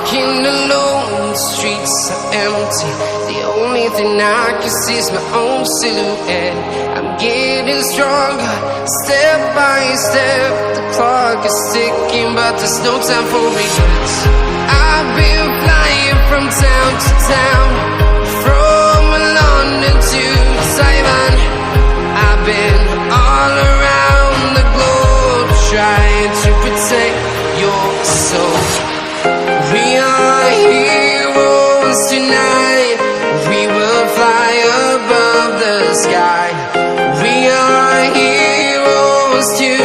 walking alone, the streets are empty. The only thing I can see is my own silhouette. I'm getting stronger, step by step. The clock is ticking, but there's no time for regrets. I've been flying from town to town, from London to Taiwan. I've been all around the globe, trying to protect your soul. We are heroes tonight. We will fly above the sky. We are heroes tonight.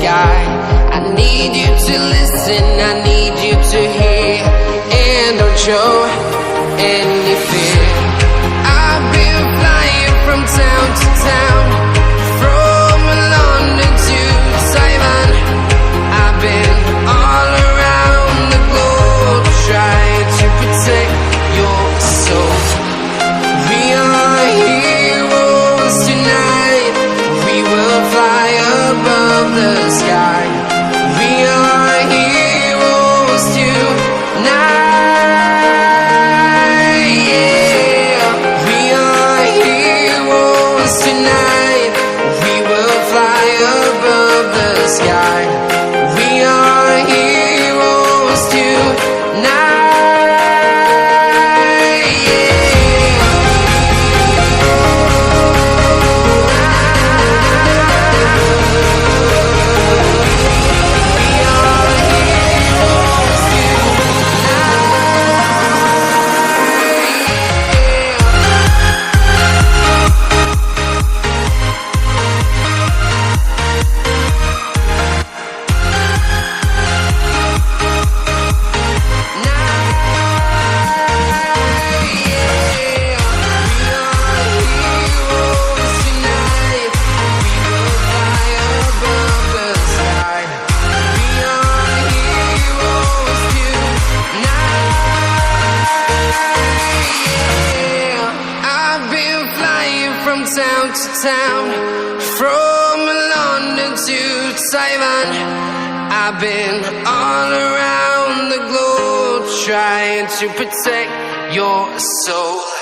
I need you to listen, I need you to hear, and don't show any fear. I've been flying from town to town, from London to Taiwan. I've been all around the globe, trying to protect your soul. We are heroes tonight. We will fly above the sky. We are heroes tonight, yeah. We are heroes tonight. We will fly above the sky. We are heroes tonight, town to town, from London to Taiwan. I've been all around the globe, trying to protect your soul.